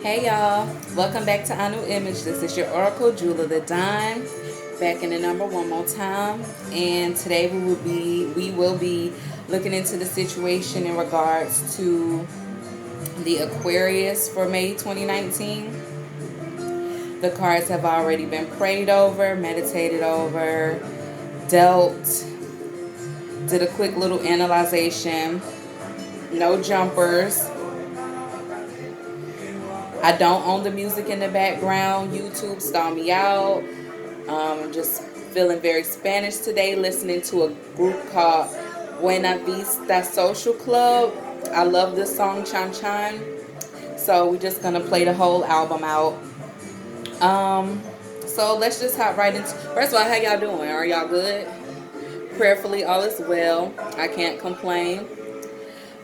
Hey y'all, welcome back to Our New Image. This is your Oracle, Jewel of the Dime, back in the number one more time. And today we will be looking into the situation in regards to the Aquarius for May 2019. The cards have already been prayed over, meditated over, dealt, did a quick little analyzation. No jumpers. I don't own the music in the background. YouTube stall me out. I'm just feeling very Spanish today, listening to a group called Buena Vista Social Club. I love this song, Chan Chan. So we're just going to play the whole album out. Um, so let's just hop right into. First of all, how y'all doing? Are y'all good? Prayerfully, all is well. I can't complain.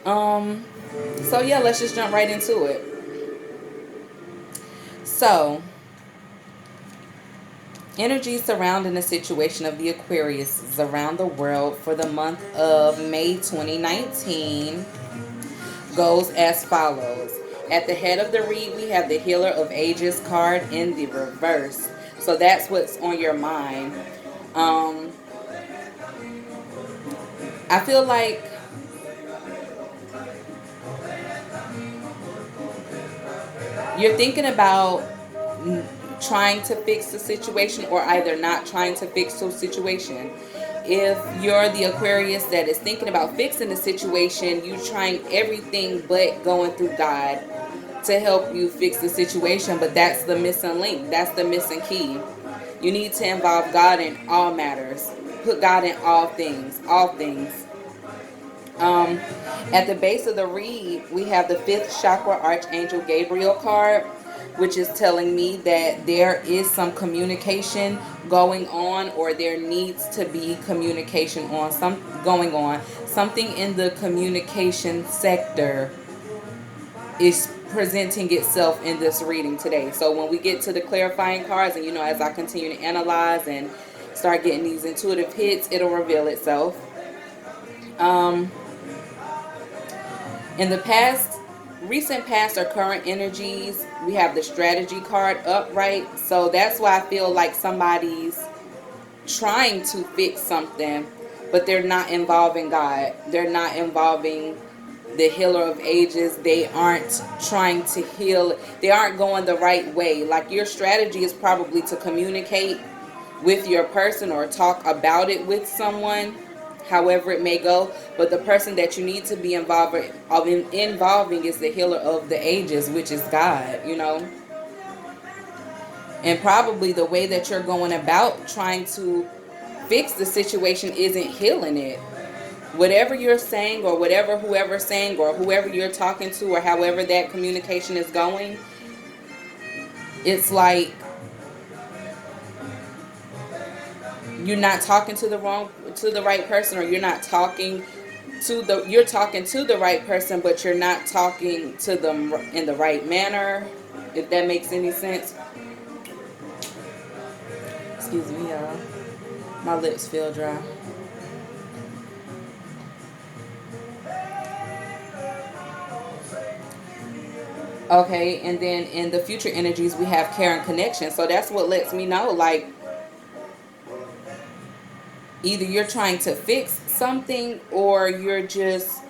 Um, so yeah, let's just jump right into it. So, energy surrounding the situation of the Aquarius around the world for the month of May 2019 goes as follows. At the head of the read, we have the Healer of Ages card in the reverse. So that's what's on your mind. Um, I feel like you're thinking about trying to fix the situation or either not trying to fix the situation. If you're the Aquarius that is thinking about fixing the situation, you're trying everything but going through God to help you fix the situation, but that's the missing link. That's the missing key. You need to involve God in all matters. Put God in all things. All things. Um, at the base of the read, we have the fifth chakra Archangel Gabriel card, which is telling me that there is some communication going on, or there needs to be communication on some going on. Something in the communication sector is presenting itself in this reading today. So when we get to the clarifying cards, and as I continue to analyze and start getting these intuitive hits, it'll reveal itself. Um, In the past, recent past or current energies, we have the strategy card upright. So that's why I feel like somebody's trying to fix something, but they're not involving God. They're not involving the Healer of Ages. They aren't trying to heal. They aren't going the right way. Like, your strategy is probably to communicate with your person or talk about it with someone, however it may go, but the person that you need to be involving is the Healer of the Ages, which is God. And probably the way that you're going about trying to fix the situation isn't healing it. Whatever you're saying, or whatever whoever's saying, or whoever you're talking to, or however that communication is going, it's like you're not talking to the right person, or you're talking to the right person, but you're not talking to them in the right manner, if that makes any sense. Excuse me, y'all. My lips feel dry. Okay, and then in the future energies, we have care and connection. So that's what lets me know, like, either you're trying to fix something, or you're just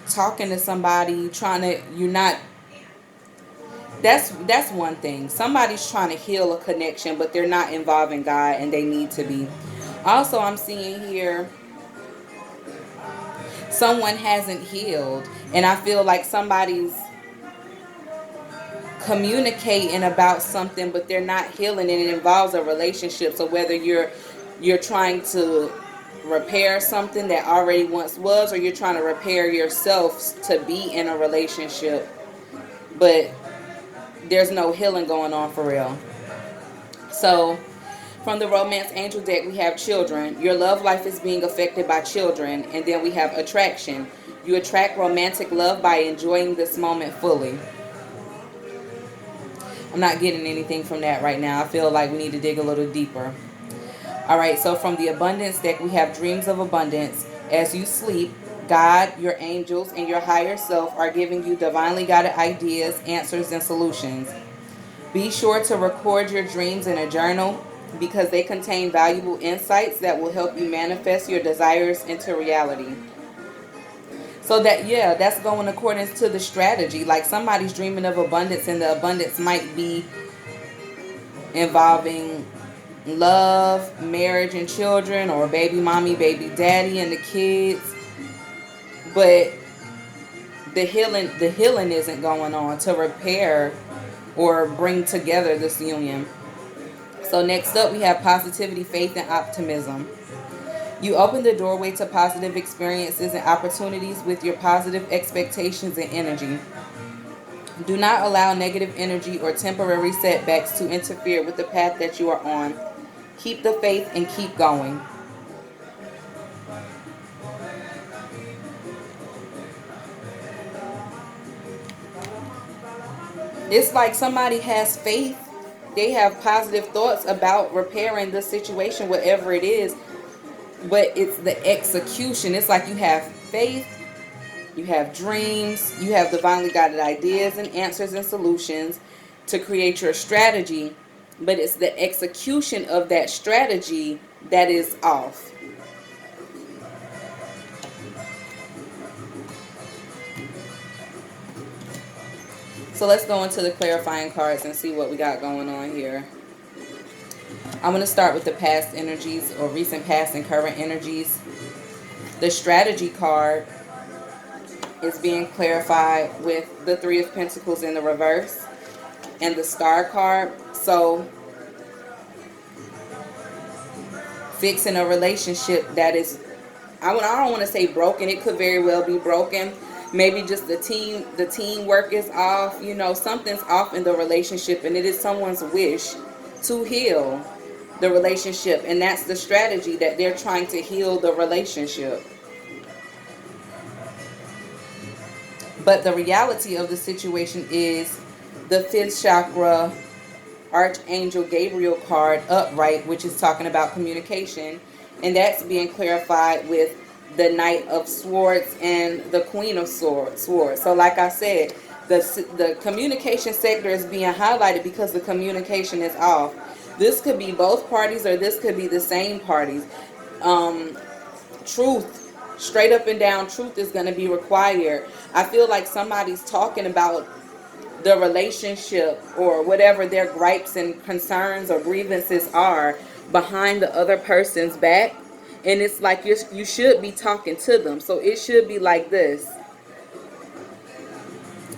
talking to somebody, you're not. That's one thing. Somebody's trying to heal a connection, but they're not involving God, and they need to be. Also, I'm seeing here someone hasn't healed, and I feel like somebody's communicating about something, but they're not healing, and it involves a relationship. So whether you're trying to repair something that already once was, or you're trying to repair yourself to be in a relationship, but there's no healing going on for real. So from the Romance Angel deck, we have children. Your love life is being affected by children. And then we have attraction. You attract romantic love by enjoying this moment fully. I'm not getting anything from that right now. I feel like we need to dig a little deeper. All right, so from the Abundance deck, we have dreams of abundance. As you sleep, God, your angels, and your higher self are giving you divinely guided ideas, answers, and solutions. Be sure to record your dreams in a journal because they contain valuable insights that will help you manifest your desires into reality. So that, yeah, that's going according to the strategy. Like somebody's dreaming of abundance, and the abundance might be involving love, marriage, and children, or baby mommy, baby daddy, and the kids. But the healing isn't going on to repair or bring together this union. So next up we have positivity, faith, and optimism. You open the doorway to positive experiences and opportunities with your positive expectations and energy. Do not allow negative energy or temporary setbacks to interfere with the path that you are on. Keep the faith and keep going. It's like somebody has faith. They have positive thoughts about repairing the situation, whatever it is. But it's the execution. It's like you have faith, you have dreams, you have divinely guided ideas and answers and solutions to create your strategy. But it's the execution of that strategy that is off. So let's go into the clarifying cards and see what we got going on here. I'm going to start with the past energies, or recent past and current energies. The strategy card is being clarified with the Three of Pentacles in the reverse and the Star card. So fixing a relationship that is, I don't want to say broken. It could very well be broken. Maybe just the teamwork is off. You know, something's off in the relationship, and it is someone's wish to heal the relationship, and that's the strategy, that they're trying to heal the relationship. But the reality of the situation is the fifth chakra Archangel Gabriel card upright, which is talking about communication, and that's being clarified with the Knight of Swords and the Queen of Swords. So like I said, the communication sector is being highlighted because the communication is off. This could be both parties, or this could be the same parties. Truth, straight up and down truth is going to be required. I feel like somebody's talking about the relationship or whatever their gripes and concerns or grievances are behind the other person's back, and it's like you should be talking to them. So it should be like this,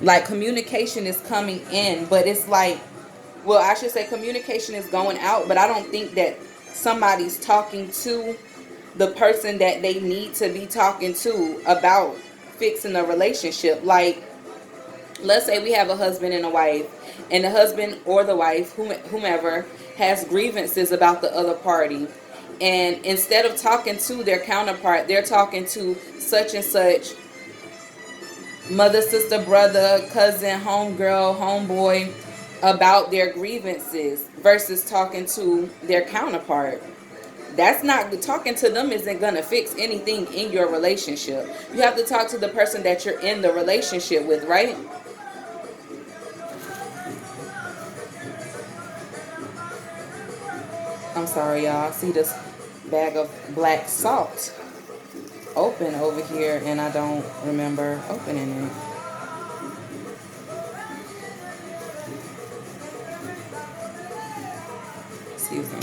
like communication is coming in, but it's like, well, I should say communication is going out, but I don't think that somebody's talking to the person that they need to be talking to about fixing a relationship. Like, let's say we have a husband and a wife, and the husband or the wife, whomever, has grievances about the other party. And instead of talking to their counterpart, they're talking to such and such, mother, sister, brother, cousin, homegirl, homeboy, about their grievances versus talking to their counterpart. That's not, talking to them isn't going to fix anything in your relationship. You have to talk to the person that you're in the relationship with, right? I'm sorry, y'all. See this bag of black salt open over here, and I don't remember opening it. Excuse me.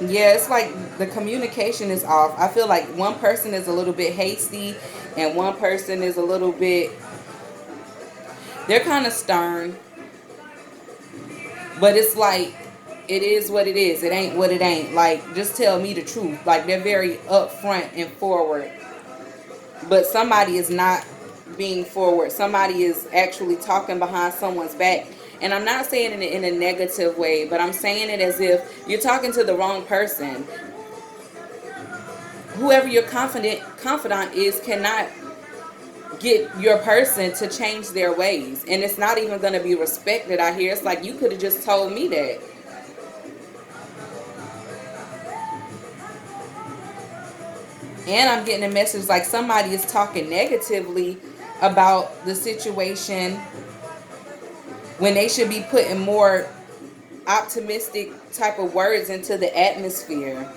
Yeah, it's like the communication is off. I feel like one person is a little bit hasty, and one person is a little bit, they're kind of stern. But it's like, it is what it is. It ain't what it ain't. Like, just tell me the truth. Like, they're very upfront and forward. But somebody is not being forward. Somebody is actually talking behind someone's back. And I'm not saying it in a negative way, but I'm saying it as if you're talking to the wrong person. Whoever your confidant is cannot get your person to change their ways. And it's not even going to be respected out here. It's like, you could have just told me that. And I'm getting a message like somebody is talking negatively about the situation when they should be putting more optimistic type of words into the atmosphere.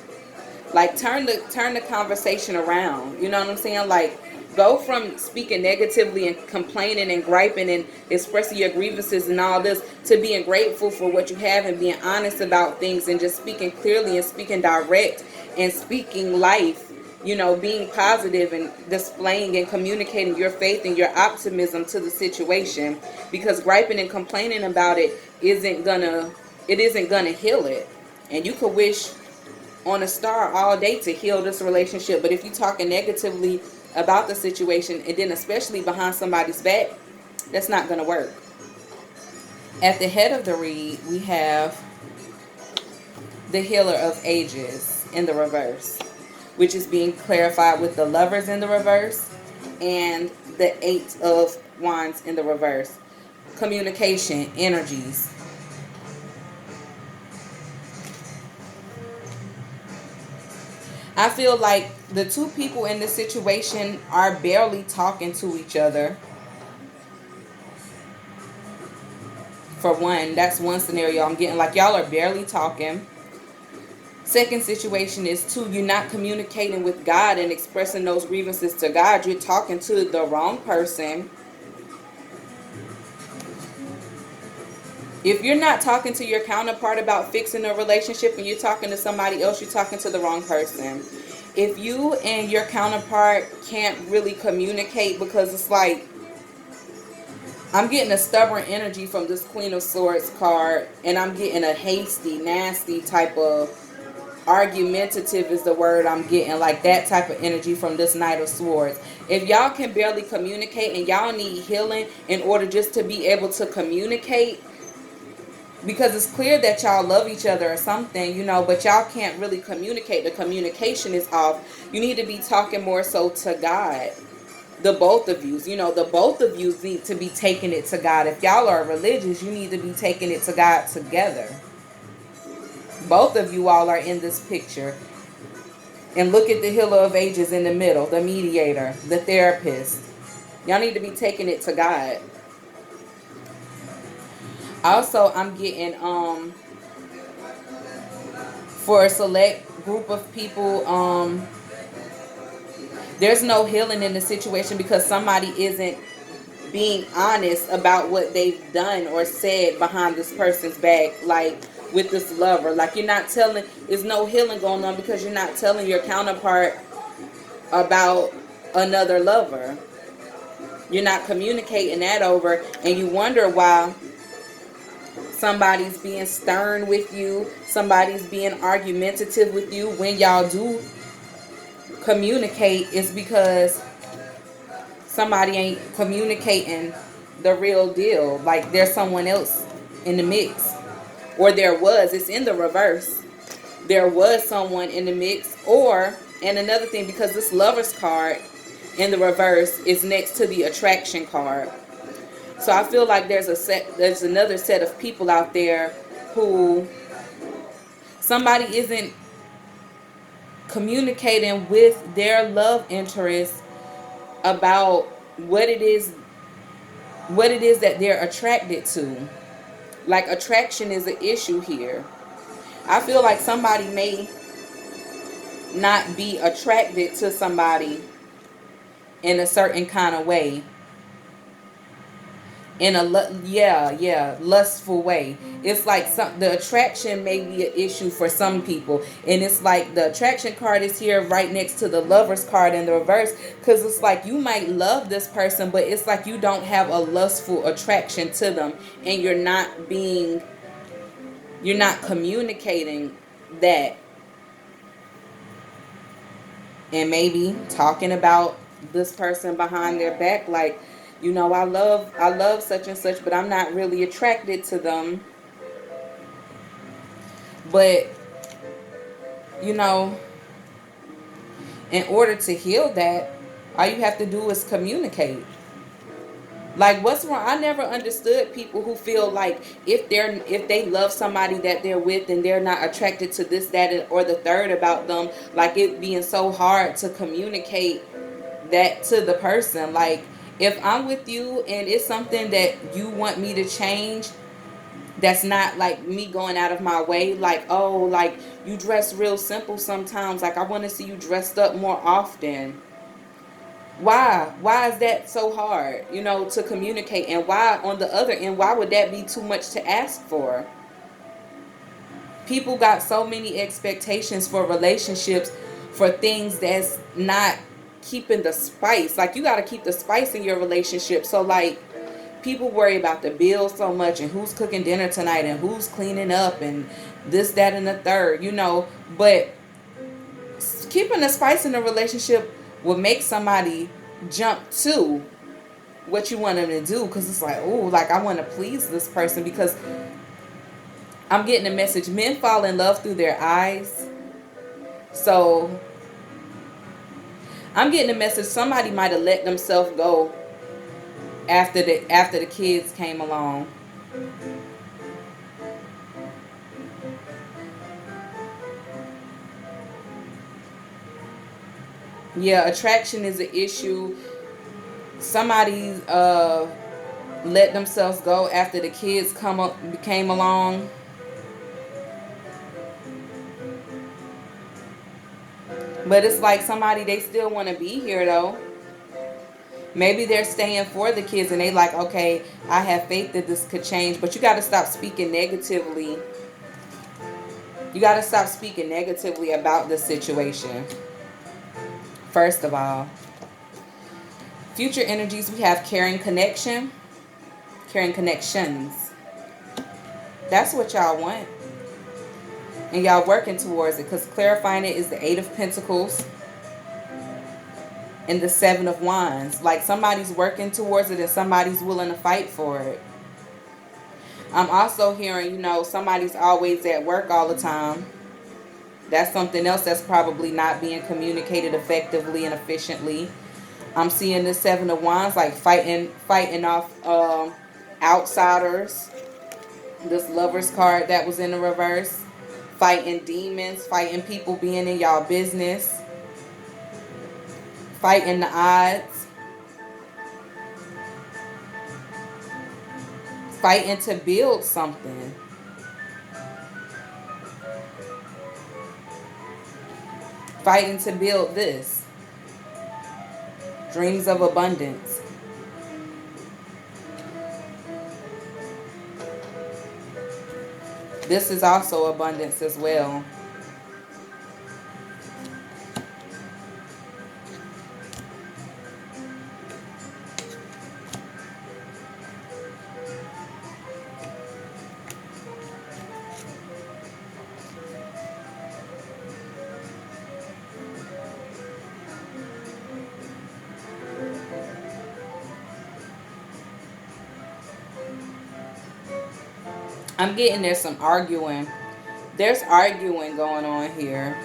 Like turn the conversation around. You know what I'm saying? Like go from speaking negatively and complaining and griping and expressing your grievances and all this to being grateful for what you have and being honest about things and just speaking clearly and speaking direct and speaking life. You know, being positive and displaying and communicating your faith and your optimism to the situation, because griping and complaining about it isn't gonna heal it. And you could wish on a star all day to heal this relationship, but if you're talking negatively about the situation and then especially behind somebody's back, that's not going to work. At the head of the read, we have the Healer of Ages in the reverse, which is being clarified with the Lovers in the reverse and the Eight of Wands in the reverse. Communication, energies. I feel like the two people in this situation are barely talking to each other. For one, that's one scenario I'm getting. Like y'all are barely talking. Second situation is two, you're not communicating with God and expressing those grievances to God. You're talking to the wrong person. If you're not talking to your counterpart about fixing a relationship and you're talking to somebody else, you're talking to the wrong person. If you and your counterpart can't really communicate, because it's like, I'm getting a stubborn energy from this Queen of Swords card, and I'm getting a hasty, nasty type of, argumentative is the word I'm getting, like that type of energy from this Knight of Swords. If y'all can barely communicate and y'all need healing in order just to be able to communicate, because it's clear that y'all love each other or something, you know, but y'all can't really communicate. The communication is off. You need to be talking more so to God. The both of you, the both of you need to be taking it to God. If y'all are religious, you need to be taking it to God together. Both of you all are in this picture. And look at the Healer of Ages in the middle, the mediator, the therapist. Y'all need to be taking it to God. Also, I'm getting for a select group of people, there's no healing in the situation because somebody isn't being honest about what they've done or said behind this person's back, like with this lover. Like you're not telling, there's no healing going on because you're not telling your counterpart about another lover. You're not communicating that over, and you wonder why somebody's being stern with you, somebody's being argumentative with you. When y'all do communicate, it's because somebody ain't communicating the real deal. Like there's someone else in the mix, or there was. It's in the reverse. There was someone in the mix, or, and another thing, because this Lover's card in the reverse is next to the Attraction card. So I feel like there's another set of people out there who somebody isn't communicating with their love interest about what it is that they're attracted to. Like attraction is an issue here. I feel like somebody may not be attracted to somebody in a certain kind of way, in a lustful way. It's like the attraction may be an issue for some people, and it's like the Attraction card is here right next to the Lover's card in the reverse, because it's like you might love this person, but it's like you don't have a lustful attraction to them, and you're not communicating that, and maybe talking about this person behind their back, like, I love such and such, but I'm not really attracted to them. But in order to heal that, all you have to do is communicate. Like, what's wrong? I never understood people who feel like if they love somebody that they're with and they're not attracted to this, that, or the third about them, like it being so hard to communicate that to the person. Like, if I'm with you and it's something that you want me to change, that's not like me going out of my way, like, oh, like you dress real simple sometimes, like I want to see you dressed up more often. Why is that so hard, to communicate? And why, on the other end, why would that be too much to ask for? People got so many expectations for relationships, for things that's not keeping the spice. Like, you got to keep the spice in your relationship. So like, people worry about the bills so much, and who's cooking dinner tonight, and who's cleaning up, and this, that, and the third, but keeping the spice in the relationship will make somebody jump to what you want them to do, because it's like, oh, like I want to please this person. Because I'm getting a message, men fall in love through their eyes. So I'm getting a message, somebody might have let themselves go after the kids came along. Yeah, attraction is an issue. Somebody let themselves go after the kids came along. But it's like somebody, they still want to be here though. Maybe they're staying for the kids and they like, okay, I have faith that this could change. But you got to stop speaking negatively. You got to stop speaking negatively about the situation. First of all, future energies, we have caring connection, caring connections. That's what y'all want. And y'all working towards it, because clarifying it is the Eight of Pentacles and the Seven of Wands. Like, somebody's working towards it and somebody's willing to fight for it. I'm also hearing, somebody's always at work all the time. That's something else that's probably not being communicated effectively and efficiently. I'm seeing the Seven of Wands, like fighting off outsiders. This Lover's card that was in the reverse. Fighting demons, fighting people being in y'all business. Fighting the odds. Fighting to build something. Fighting to build this. Dreams of abundance. This is also abundance as well. I'm getting there's some arguing. There's arguing going on here.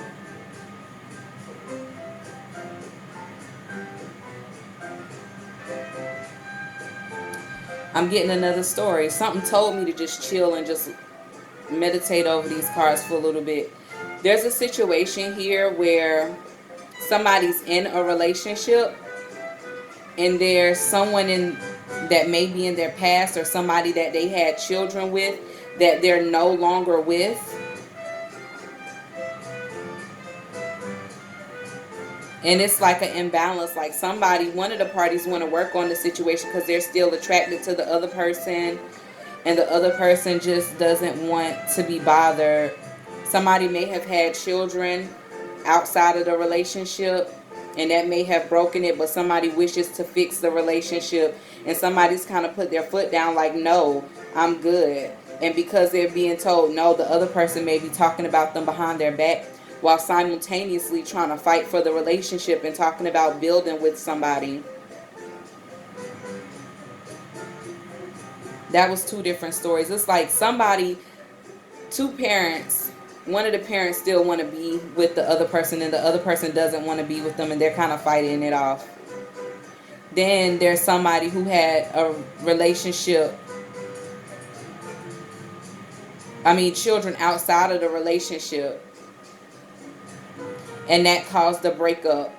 I'm getting another story. Something told me to just chill and just meditate over these cards for a little bit. There's a situation here where somebody's in a relationship and there's someone in that may be in their past, or somebody that they had children with that they're no longer with. And it's like an imbalance. Like, one of the parties want to work on the situation because they're still attracted to the other person, and the other person just doesn't want to be bothered. Somebody may have had children outside of the relationship, and that may have broken it, but somebody wishes to fix the relationship, and somebody's kind of put their foot down like, no, I'm good. And because they're being told no, the other person may be talking about them behind their back while simultaneously trying to fight for the relationship and talking about building with somebody. That was two different stories. It's like two parents, one of the parents still want to be with the other person and the other person doesn't want to be with them, and they're kind of fighting it off. Then there's somebody who had a relationship, children outside of the relationship, and that caused the breakup.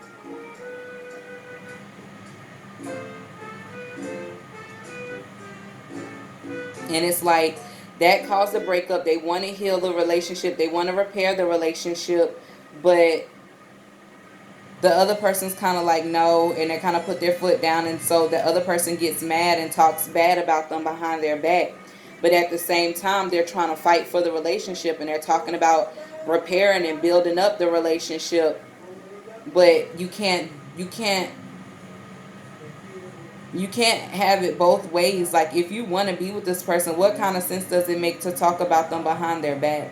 And it's like that caused the breakup. They want to heal the relationship, they want to repair the relationship, but the other person's kind of like no, and they kind of put their foot down, and so the other person gets mad and talks bad about them behind their back. But at the same time, they're trying to fight for the relationship, and they're talking about repairing and building up the relationship. But you can't have it both ways. Like, if you want to be with this person, what kind of sense does it make to talk about them behind their back?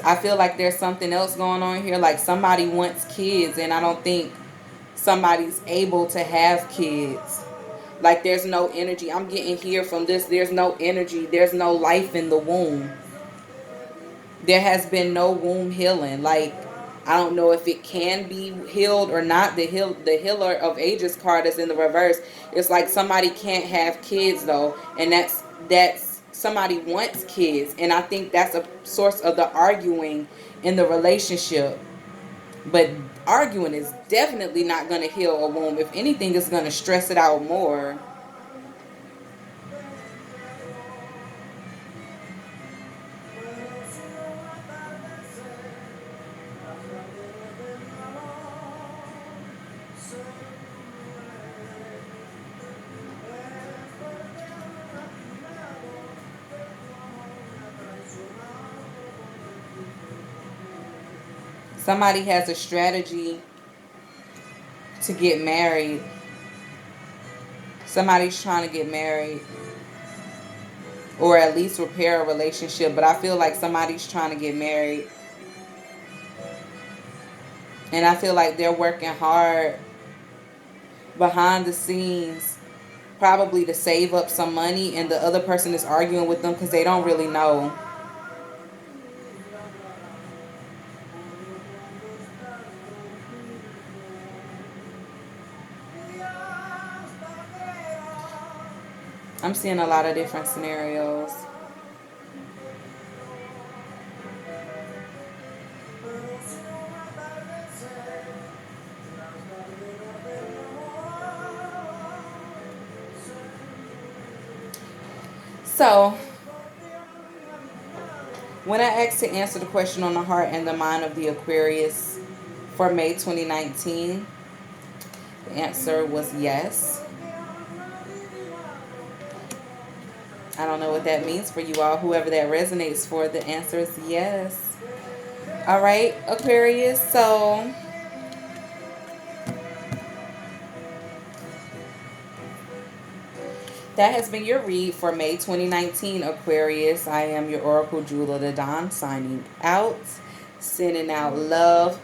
I feel like there's something else going on here. Like, somebody wants kids, and I don't think somebody's able to have kids. Like, there's no energy. I'm getting here from this. There's no energy. There's no life in the womb. There has been no womb healing. Like, I don't know if it can be healed or not. The healer of ages card is in the reverse. It's like somebody can't have kids though, and that's somebody wants kids, and I think that's a source of the arguing in the relationship. But arguing is definitely not going to heal a womb. If anything, it's going to stress it out more. Somebody has a strategy to get married. Somebody's trying to get married, or at least repair a relationship. But I feel like somebody's trying to get married, and I feel like they're working hard behind the scenes, probably to save up some money, and the other person is arguing with them because they don't really know. I'm seeing a lot of different scenarios. So, when I asked to answer the question on the heart and the mind of the Aquarius for May 2019, the answer was yes. I don't know what that means for you all. Whoever that resonates for, the answer is yes. All right, Aquarius. So, that has been your read for May 2019, Aquarius. I am your Oracle Jeweler, the Dawn, signing out. Sending out love,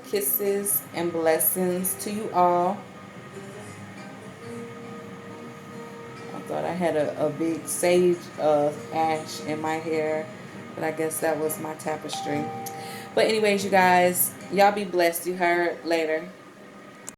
kisses, and blessings to you all. I thought I had a big sage ash in my hair, but I guess that was my tapestry. But anyways, you guys, y'all be blessed. You heard later.